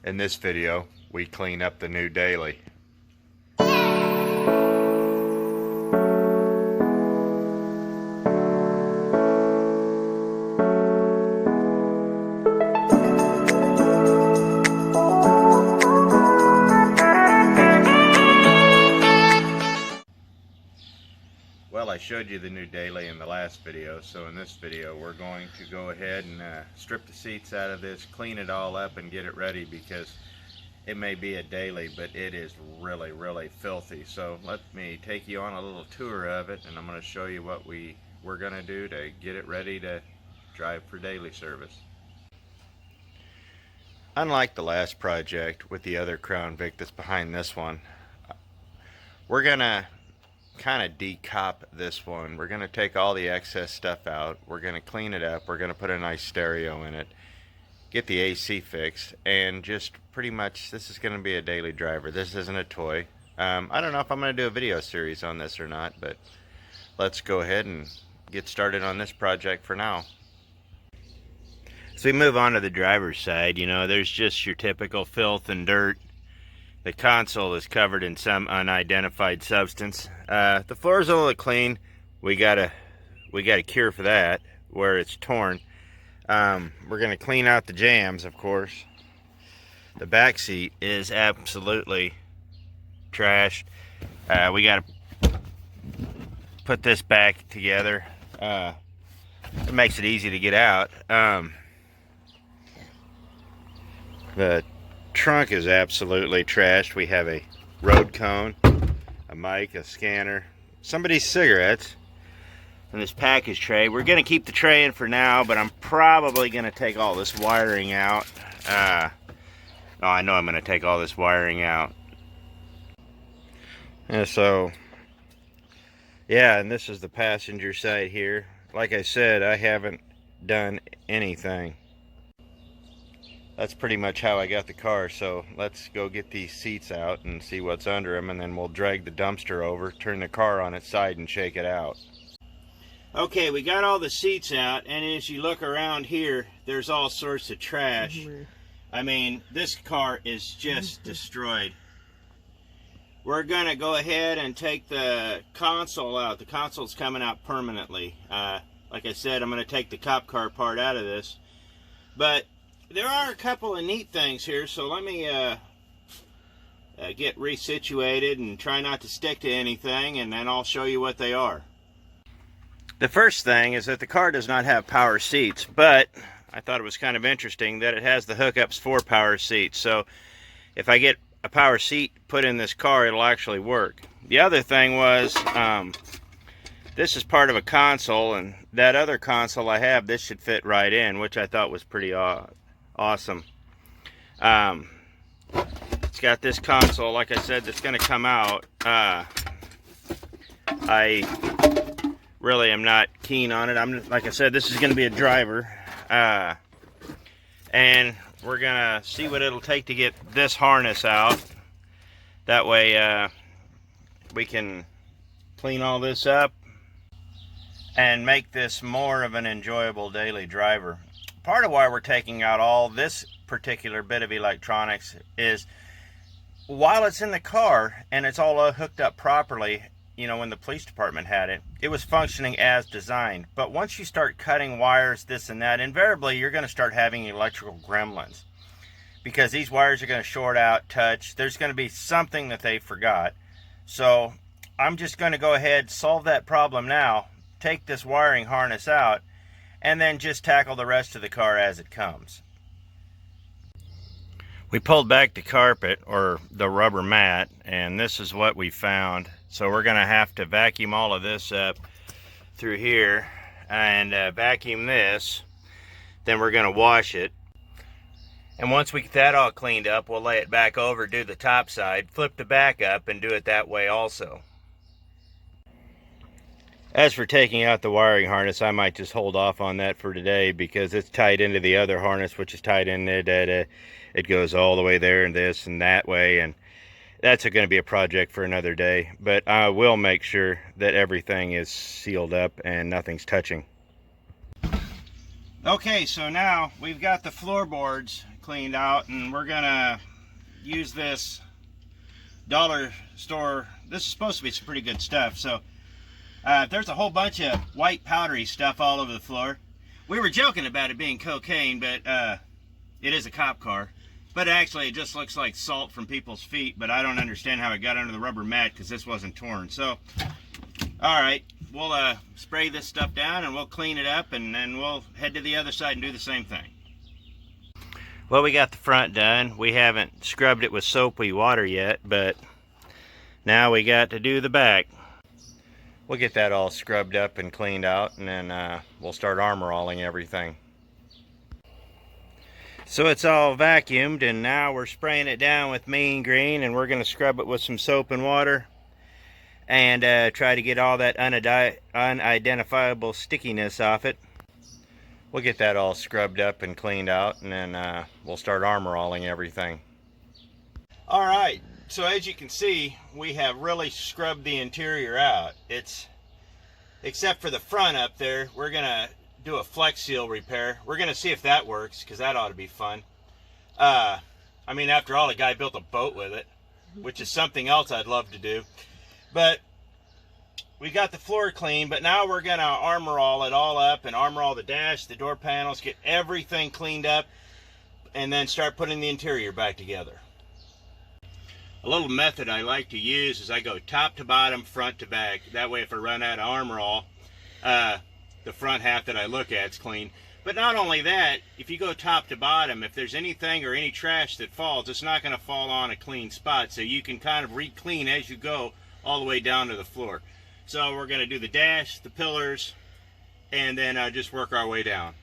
In this video, we clean up the new daily. Well, I showed you the new daily in the last video, so in this video we're going to go ahead and strip the seats out of this, clean it all up and get it ready, because it may be a daily, but it is really filthy. So let me take you on a little tour of it, and I'm going to show you what we're going to do to get it ready to drive for daily service. Unlike the last project with the other Crown Vic that's behind this one, we're going to kind of decop this one. We're going to take all the excess stuff out. We're going to clean it up. We're going to put a nice stereo in it, get the AC fixed, and just pretty much this is going to be a daily driver. This isn't a toy. I don't know if I'm going to do a video series on this or not, but let's go ahead and get started on this project for now. So we move on to the driver's side. You know, there's just your typical filth and dirt. The console is covered in some unidentified substance. The floor's a little clean. We got a cure for that where it's torn. We're gonna clean out the jams, of course. The back seat is absolutely trashed. We gotta put this back together. It makes it easy to get out. The trunk is absolutely trashed. We have a road cone, a mic, a scanner, somebody's cigarettes, and this package tray. We're going to keep the tray in for now, but I'm probably going to take all this wiring out. I know I'm going to take all this wiring out. And so, yeah, and this is the passenger side here. Like I said, I haven't done anything. That's pretty much how I got the car, so let's go get these seats out and see what's under them, and then we'll drag the dumpster over, turn the car on its side, and shake it out. Okay, we got all the seats out, and as you look around here, there's all sorts of trash. I mean, this car is just destroyed. We're going to go ahead and take the console out. The console's coming out permanently. Like I said, I'm going to take the cop car part out of this. But there are a couple of neat things here, so let me get resituated and try not to stick to anything, and then I'll show you what they are. The first thing is that the car does not have power seats, but I thought it was kind of interesting that it has the hookups for power seats. So if I get a power seat put in this car, it'll actually work. The other thing was, this is part of a console, and that other console I have, this should fit right in, which I thought was pretty awesome. It's got this console, like I said, that's going to come out. I really am not keen on it. Like I said, this is going to be a driver, and we're going to see what it'll take to get this harness out. That way we can clean all this up and make this more of an enjoyable daily driver. Part of why we're taking out all this particular bit of electronics is, while it's in the car and it's all hooked up properly, you know, when the police department had it, it was functioning as designed. But once you start cutting wires, this and that, invariably you're going to start having electrical gremlins, because these wires are going to short out, touch. There's going to be something that they forgot. So I'm just going to go ahead, solve that problem now, take this wiring harness out, and then just tackle the rest of the car as it comes. We pulled back the carpet, or the rubber mat, and this is what we found. So we're going to have to vacuum all of this up through here and vacuum this. Then we're going to wash it. And once we get that all cleaned up, we'll lay it back over, do the top side, flip the back up, and do it that way also. As for taking out the wiring harness, I might just hold off on that for today, because it's tied into the other harness, which is tied in it. It goes all the way there and this and that way, and that's going to be a project for another day. But I will make sure that everything is sealed up and nothing's touching. Okay, so now we've got the floorboards cleaned out, and we're gonna use this dollar store. This is supposed to be some pretty good stuff. So there's a whole bunch of white powdery stuff all over the floor. We were joking about it being cocaine, but it is a cop car. But actually it just looks like salt from people's feet, but I don't understand how it got under the rubber mat because this wasn't torn. So alright, we'll spray this stuff down and we'll clean it up, and then we'll head to the other side and do the same thing. Well, we got the front done. We haven't scrubbed it with soapy water yet, but now we got to do the back. We'll get that all scrubbed up and cleaned out, and then we'll start armor-alling everything. So it's all vacuumed, and now we're spraying it down with mean green, and we're going to scrub it with some soap and water and try to get all that unidentifiable stickiness off it. We'll get that all scrubbed up and cleaned out, and then we'll start armor-alling everything. Alright, so as you can see, we have really scrubbed the interior out. Except for the front up there, we're going to do a Flex Seal repair. We're going to see if that works, because that ought to be fun. I mean, after all, the guy built a boat with it, which is something else I'd love to do. But we got the floor clean, but now we're going to armor-all it all up and armor-all the dash, the door panels, get everything cleaned up, and then start putting the interior back together. A little method I like to use is I go top to bottom, front to back. That way if I run out of armor-all, the front half that I look at is clean. But not only that, if you go top to bottom, if there's anything or any trash that falls, it's not going to fall on a clean spot, so you can kind of re-clean as you go all the way down to the floor. So we're going to do the dash, the pillars, and then just work our way down.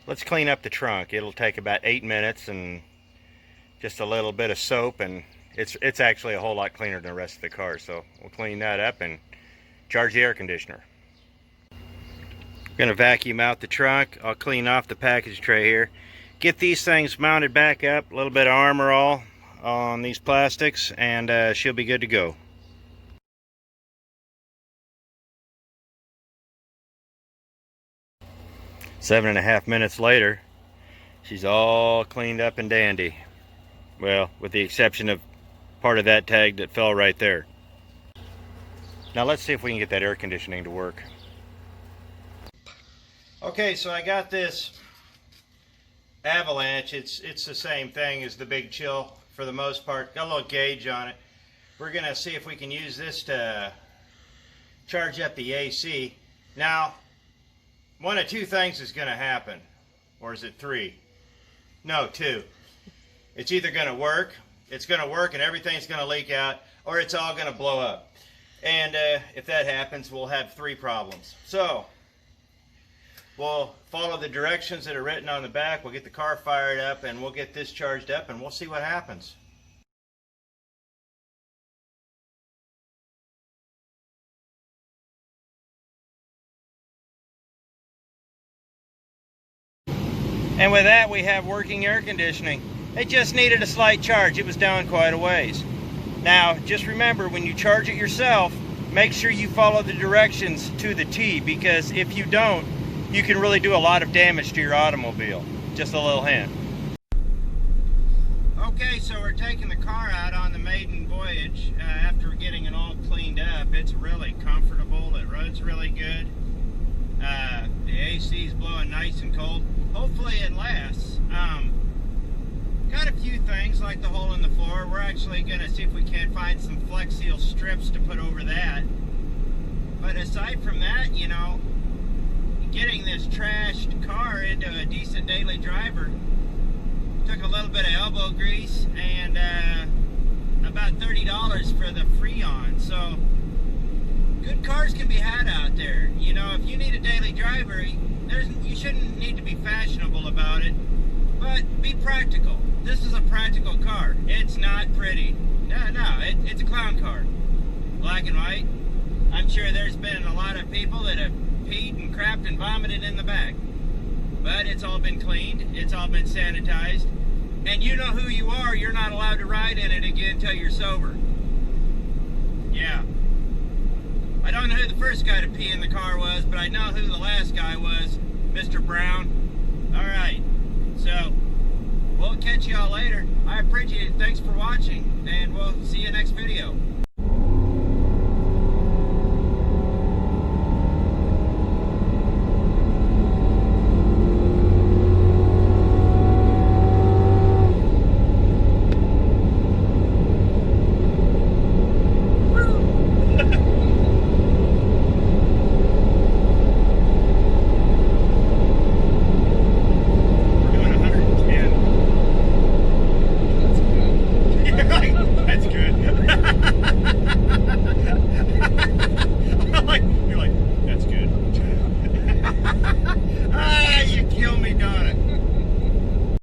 Let's clean up the trunk. It'll take about 8 minutes and just a little bit of soap, and it's actually a whole lot cleaner than the rest of the car. So we'll clean that up and charge the air conditioner. I'm going to vacuum out the trunk. I'll clean off the package tray here. Get these things mounted back up, a little bit of armor-all on these plastics, and she'll be good to go. 7.5 minutes later, she's all cleaned up and dandy. Well, with the exception of part of that tag that fell right there. Now let's see if we can get that air conditioning to work. Okay, so I got this Avalanche. It's the same thing as the Big Chill for the most part. Got a little gauge on it. We're gonna see if we can use this to charge up the AC. Now, one of two things is going to happen. Or is it three? No, two. It's either going to work, and everything's going to leak out, or it's all going to blow up. And if that happens, we'll have three problems. So, we'll follow the directions that are written on the back, we'll get the car fired up, and we'll get this charged up, and we'll see what happens. And with that, we have working air conditioning. It just needed a slight charge. It was down quite a ways. Now, just remember, when you charge it yourself, make sure you follow the directions to the T, because if you don't, you can really do a lot of damage to your automobile. Just a little hint. Okay, so we're taking the car out on the maiden voyage after getting it all cleaned up. It's really comfortable. It runs really good. The AC is blowing nice and cold. Hopefully it lasts. Got a few things like the hole in the floor. We're actually going to see if we can't find some Flex Seal strips to put over that. But aside from that, you know, getting this trashed car into a decent daily driver took a little bit of elbow grease and about $30 for the Freon. So good cars can be had out there. You know, if you need a daily driver, you shouldn't need to be fashionable about it, but be practical. This is a practical car. It's not pretty. No, it's a clown car. Black and white. I'm sure there's been a lot of people that have peed and crapped and vomited in the back. But it's all been cleaned. It's all been sanitized. And you know who you are. You're not allowed to ride in it again until you're sober. Yeah. I don't know who the first guy to pee in the car was, but I know who the last guy was, Mr. Brown. Alright, so We'll catch y'all later. I appreciate it. Thanks for watching, and we'll see you next video.